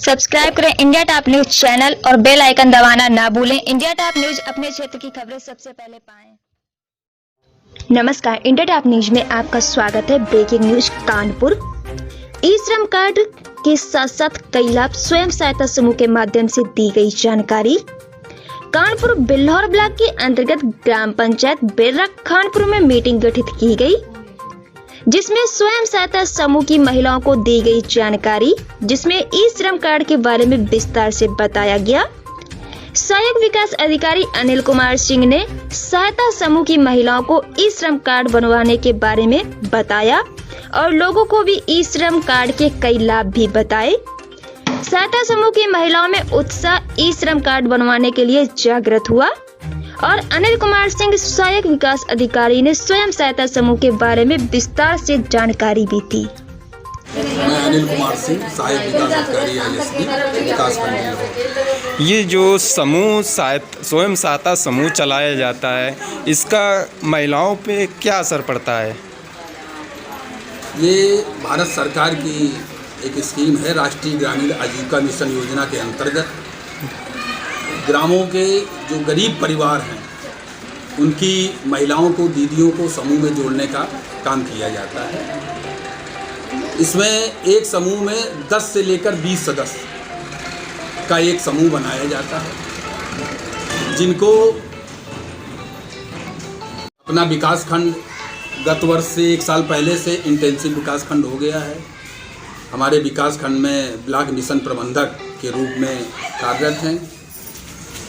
Subscribe करें India top news channel और bell icon दबाना ना भूलें। इंडिया टॉप न्यूज अपने क्षेत्र की खबरें सबसे पहले पाएं। नमस्कार, इंडिया टॉप न्यूज में आपका स्वागत है। Breaking news Kanpur. ई श्रम कार्ड के साथ साथ कई लाभ स्वयं सहायता समूह के माध्यम से दी गई जानकारी। कानपुर बिल्हौर ब्लॉक के अंतर्गत ग्राम पंचायत बेर्रा खानपुर में मीटिंग गठित की गई, जिसमें स्वयं सहायता समूह की महिलाओं को दी गई जानकारी, जिसमें ई श्रम कार्ड के बारे में विस्तार से बताया गया। सहायक विकास अधिकारी अनिल कुमार सिंह ने सहायता समूह की महिलाओं को ई श्रम कार्ड बनवाने के बारे में बताया और लोगों को भी ई श्रम कार्ड के कई लाभ भी बताए। सहायता समूह की महिलाओं में उत्साह ई श्रम कार्ड बनवाने के लिए जागृत हुआ और अनिल कुमार सिंह सहायक विकास अधिकारी ने स्वयं सहायता समूह के बारे में विस्तार से जानकारी भी दी। मैं अनिल कुमार सिंह, सहायक विकास अधिकारी ISD विकासखंड। ये जो समूह स्वयं सहायता समूह चलाया जाता है, इसका महिलाओं पे क्या असर पड़ता है? ये भारत सरकार की एक स्कीम है, राष्ट्रीय ग्रामीण आजीविका मिशन योजना के अंतर्गत ग्रामों के जो गरीब परिवार हैं उनकी महिलाओं को, दीदियों को समूह में जोड़ने का काम किया जाता है। इसमें एक समूह में 10 से लेकर 20 सदस्य का एक समूह बनाया जाता है, जिनको अपना विकास खंड गत वर्ष से 1 साल पहले से इंटेंसिव विकास खंड हो गया है। हमारे विकास खंड में ब्लॉक मिशन प्रबंधक के रूप में कार्यरत हैं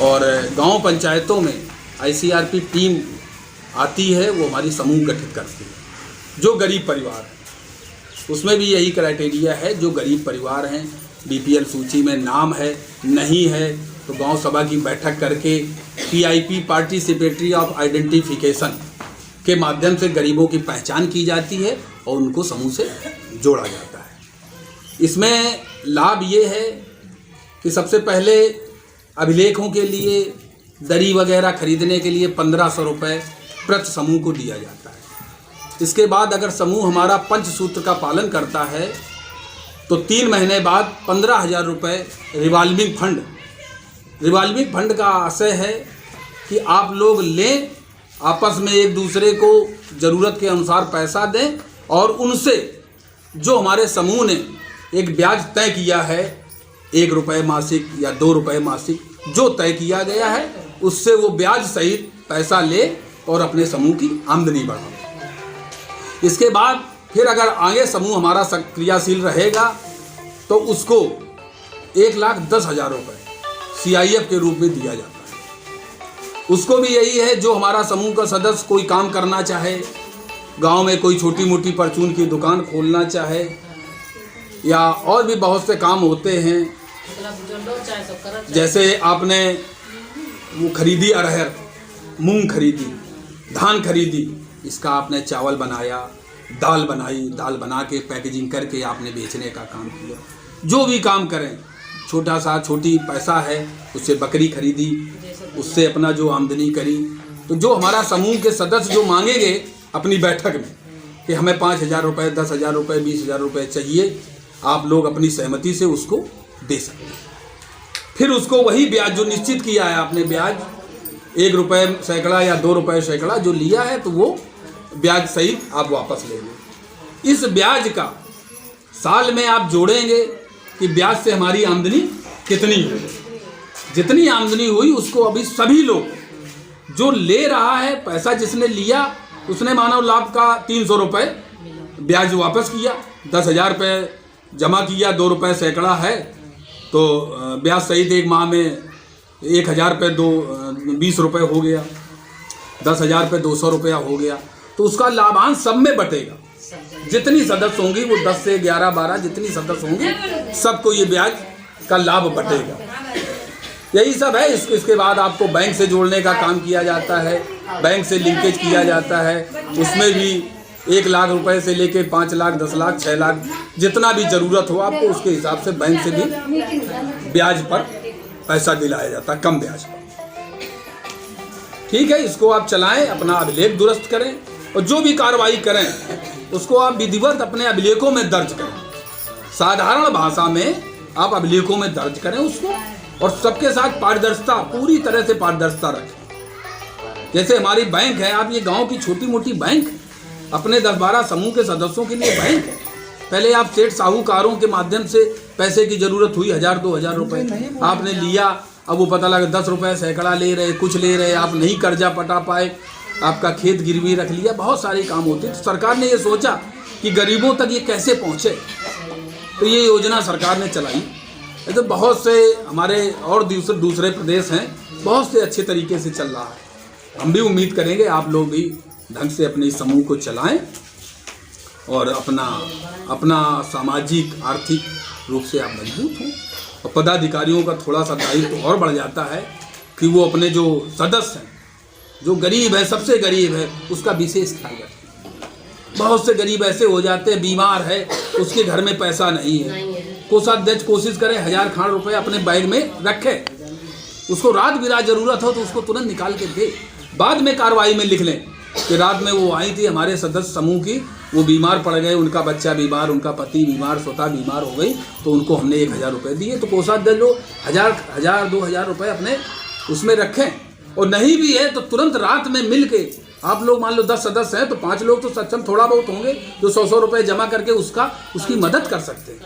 और गांव पंचायतों में ICRP टीम आती है, वो हमारी समूह गठित करती है। जो गरीब परिवार हैं उसमें भी यही क्राइटेरिया है, जो गरीब परिवार हैं, BPL सूची में नाम है, नहीं है तो गांव सभा की बैठक करके PIP पार्टिसिपेटरी ऑफ आइडेंटिफिकेशन के माध्यम से गरीबों की पहचान की जाती है और उनको समूह से जोड़ा जाता है। इसमें लाभ ये है कि सबसे पहले अभिलेखों के लिए दरी वगैरह खरीदने के लिए 1500 रुपये प्रति समूह को दिया जाता है। इसके बाद अगर समूह हमारा पंचसूत्र का पालन करता है तो 3 महीने बाद 15,000 रुपये रिवॉल्विंग फंड का आशय है कि आप लोग लें, आपस में एक दूसरे को ज़रूरत के अनुसार पैसा दें और उनसे जो हमारे समूह ने एक ब्याज तय किया है, 1 रुपये मासिक या 2 रुपये मासिक जो तय किया गया है, उससे वो ब्याज सहित पैसा ले और अपने समूह की आमदनी बढ़ाए। इसके बाद फिर अगर आगे समूह हमारा क्रियाशील रहेगा तो उसको 1,10,000 रुपये CIF के रूप में दिया जाता है। उसको भी यही है, जो हमारा समूह का सदस्य कोई काम करना चाहे, गांव में कोई छोटी मोटी परचून की दुकान खोलना चाहे या और भी बहुत से काम होते हैं, जैसे आपने वो खरीदी, अरहर मूंग खरीदी, धान खरीदी, इसका आपने चावल बनाया, दाल बनाई, दाल बना के पैकेजिंग करके आपने बेचने का काम किया। जो भी काम करें, छोटी पैसा है, उससे बकरी खरीदी, उससे अपना जो आमदनी करी, तो जो हमारा समूह के सदस्य जो मांगेंगे अपनी बैठक में कि हमें 5,000 रुपये, 10,000 रुपये, 20,000 रुपये चाहिए, आप लोग अपनी सहमति से उसको दे सकते हैं। फिर उसको वही ब्याज जो निश्चित किया है आपने, ब्याज 1 रुपये सैकड़ा या 2 रुपये सैकड़ा जो लिया है, तो वो ब्याज सहित आप वापस लेंगे। इस ब्याज का साल में आप जोड़ेंगे कि ब्याज से हमारी आमदनी कितनी हुई। जितनी आमदनी हुई उसको अभी सभी लोग जो ले रहा है, पैसा जिसने लिया उसने मानव लाभ का 300 रुपये ब्याज वापस किया, 10,000 रुपये जमा किया, 2 रुपये सैकड़ा है तो ब्याज सहित एक माह में 1,000 रुपये 20 रुपये हो गया, 10,000 रुपये 200 रुपया हो गया, तो उसका लाभांश सब में बटेगा। जितनी सदस्य होंगी वो 10 से 11, 12 जितनी सदस्य होंगी सबको ये ब्याज का लाभ बटेगा। यही सब है। इसके बाद आपको बैंक से जोड़ने का काम किया जाता है, बैंक से लिंकेज किया जाता है, उसमें भी 1 लाख रुपए से लेके 5 लाख, 10 लाख, 6 लाख जितना भी ज़रूरत हो आपको, उसके हिसाब से बैंक से भी ब्याज पर पैसा दिलाया जाता है, कम ब्याज पर। ठीक है, इसको आप चलाएं, अपना अभिलेख दुरुस्त करें और जो भी कार्रवाई करें उसको आप विधिवत अपने अभिलेखों में दर्ज करें। साधारण भाषा में आप अभिलेखों में दर्ज करें उसको, और सबके साथ पारदर्शिता, पूरी तरह से पारदर्शिता रखें। जैसे हमारी बैंक है, आप ये गांव की छोटी मोटी बैंक, अपने 10-12 समूह के सदस्यों के लिए बैंक है। पहले आप सेठ साहूकारों के माध्यम से पैसे की जरूरत हुई, 1000-2000 रुपए आपने लिया, अब वो पता लगा 10 रुपए सैकड़ा ले रहे, कुछ ले रहे, आप नहीं कर्जा पटा पाए, आपका खेत गिरवी रख लिया, बहुत सारे काम होते। तो सरकार ने ये सोचा कि गरीबों तक ये कैसे पहुँचे, तो ये योजना सरकार ने चलाई। तो बहुत से हमारे और दूसरे प्रदेश हैं, बहुत से अच्छे तरीके से चल रहा है। हम भी उम्मीद करेंगे आप लोग भी ढंग से अपने समूह को चलाएं और अपना सामाजिक आर्थिक रूप से आप मजबूत हों। और पदाधिकारियों का थोड़ा सा दायित्व और बढ़ जाता है कि वो अपने जो सदस्य हैं, जो गरीब है, सबसे गरीब है, उसका विशेष ख्याल रखें। बहुत से गरीब ऐसे हो जाते हैं, बीमार है, उसके घर में पैसा नहीं है, कोषाध्यक्ष कोशिश करे 1000 खान रुपये अपने बैग में रखे, उसको रात बिरात जरूरत हो तो उसको तुरंत निकाल के दे। बाद में कार्रवाई में लिख लें कि रात में वो आई थी हमारे सदस्य समूह की, वो बीमार पड़ गए, उनका बच्चा बीमार, उनका पति बीमार, स्वतः बीमार हो गई, तो उनको हमने 1000 रुपये दिए। तो कोषाध्यक्ष लोग 1000-2000 रुपये अपने उसमें रखें, और नहीं भी है तो तुरंत रात में मिल के, आप लोग मान लो 10 सदस्य हैं तो 5 लोग तो सक्षम थोड़ा बहुत होंगे जो 100-100 रुपये जमा करके उसकी मदद कर सकते हैं।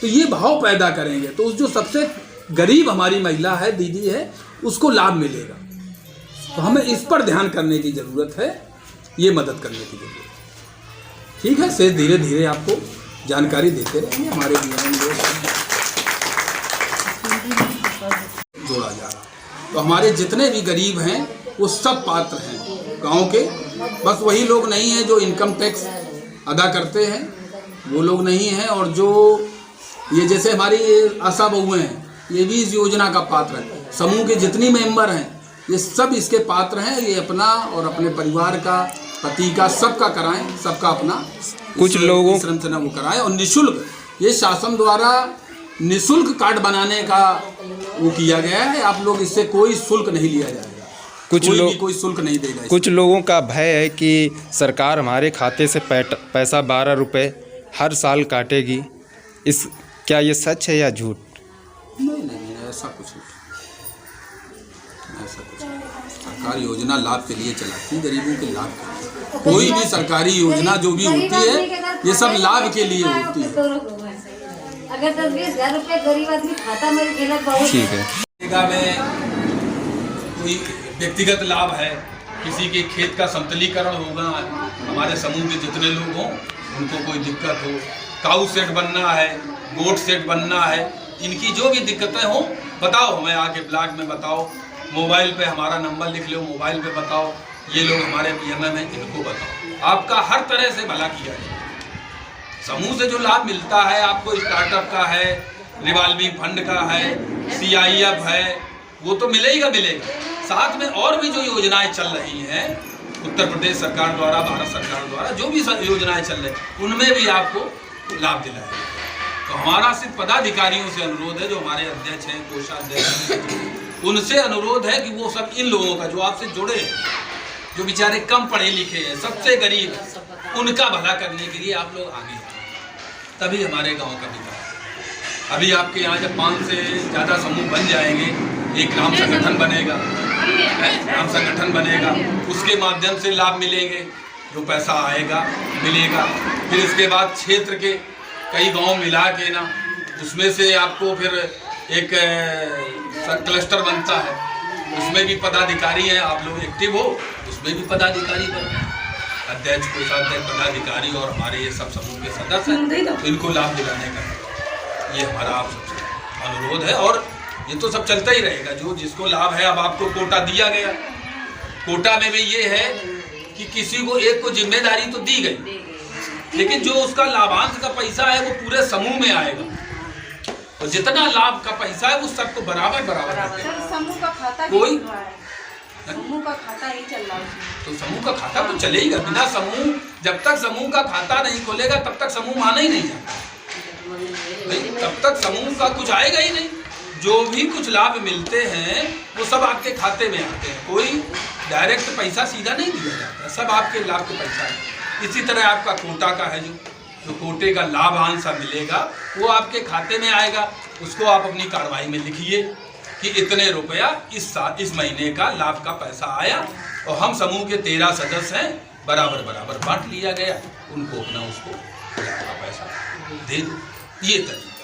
तो ये भाव पैदा करेंगे तो उस जो सबसे गरीब हमारी महिला है, दीदी है, उसको लाभ मिलेगा। तो हमें इस पर ध्यान करने की ज़रूरत है, ये मदद करने की ज़रूरत है। ठीक है, से धीरे धीरे आपको जानकारी देते रहेंगे। हमारे जोड़ा जा रहा, तो हमारे जितने भी गरीब हैं वो सब पात्र हैं गांव के। बस वही लोग नहीं हैं जो इनकम टैक्स अदा करते हैं, वो लोग नहीं हैं। और जो ये जैसे हमारी ये आशा बहुएँ हैं, ये भी इस योजना का पात्र है। समूह के जितनी मेंबर हैं ये सब इसके पात्र हैं। ये अपना और अपने परिवार का, पति का, सबका कराएं, सबका अपना कुछ लोगों संरचना वो कराएं। और निःशुल्क, ये शासन द्वारा निःशुल्क कार्ड बनाने का वो किया गया है। आप लोग इससे कोई शुल्क नहीं लिया जाएगा, कोई शुल्क नहीं देगा। कुछ लोगों का भय है कि सरकार हमारे खाते से पैसा 12 रुपये हर साल काटेगी, क्या ये सच है या झूठ? नहीं, ऐसा कुछ नहीं, ऐसा कुछ नहीं। सरकार योजना लाभ के लिए चलाती है, गरीबों के लाभ के लिए। कोई भी सरकारी योजना जो भी होती है ये सब लाभ के लिए होती है। अगर 10-20 हज़ार रुपये गरीब आदमी खाता में देना बहुत ठीक है। में कोई व्यक्तिगत लाभ है, किसी के खेत का समतलीकरण होगा, हमारे समूह के जितने लोग हों उनको कोई दिक्कत हो, काऊ सेट बनना है, गोट सेट बनना है, इनकी जो भी दिक्कतें हों बताओ, हमें आके ब्लॉक में बताओ, मोबाइल पे हमारा नंबर लिख लो, मोबाइल पे बताओ, ये लोग हमारे PMM हैं, इनको बताओ। आपका हर तरह से भला किया जाए। समूह से जो लाभ मिलता है आपको, स्टार्टअप का है, रिवॉल्विंग फंड का है, CIF है, वो तो मिलेगा। साथ में और भी जो योजनाएं चल रही हैं उत्तर प्रदेश सरकार द्वारा, भारत सरकार द्वारा जो भी योजनाएं चल रही हैं उनमें भी आपको लाभ दिलाएगा। तो हमारा सिर्फ पदाधिकारियों से अनुरोध है, जो हमारे अध्यक्ष हैं, कोषाध्यक्ष हैं, उनसे अनुरोध है कि वो सब इन लोगों का जो आपसे जुड़े हैं, जो बेचारे कम पढ़े लिखे हैं, सबसे गरीब, उनका भला करने के लिए आप लोग आगे आए, तभी हमारे गांव का विकास। अभी आपके यहाँ जब 5 से ज़्यादा समूह बन जाएंगे, एक ग्राम संगठन बनेगा, उसके माध्यम से लाभ मिलेंगे, जो पैसा आएगा मिलेगा। फिर इसके बाद क्षेत्र के कई गांव मिला के ना, उसमें से आपको फिर एक क्लस्टर बनता है, उसमें भी पदाधिकारी हैं, आप लोग एक्टिव हो, उसमें भी पदाधिकारी बनो, अध्यक्ष, कोषाध्यक्ष, पदाधिकारी और हमारे ये सब समूह के सदस्य हैं, तो इनको लाभ दिलाने का ये हमारा आप सबसे अनुरोध है। और ये तो सब चलता ही रहेगा, जो जिसको लाभ है। अब आपको कोटा दिया गया, कोटा में भी ये है कि किसी को एक को जिम्मेदारी तो दी गई, लेकिन जो उसका लाभांश का पैसा है वो पूरे समूह में आएगा, और जितना लाभ का पैसा है वो सबको बराबर समूह का खाता कोई समूह का खाता नहीं चल रहा है। तो समूह का खाता तो चलेगा। बिना समूह, जब तक समूह का खाता नहीं खोलेगा तब तक समूह आना ही नहीं जाता, तब तक समूह का कुछ आएगा ही नहीं। जो भी कुछ लाभ मिलते हैं वो सब आपके खाते में आते हैं, कोई डायरेक्ट पैसा सीधा नहीं दिया जाता, सब आपके लाभ के पैसा है। इसी तरह आपका कोटा का है, जो कोटे का लाभांश मिलेगा वो आपके खाते में आएगा। उसको आप अपनी कार्रवाई में लिखिए कि इतने रुपया इस महीने का लाभ का पैसा आया और हम समूह के 13 सदस्य हैं, बराबर बराबर बांट लिया गया, उनको अपना उसको पैसा दे दो। ये तरीका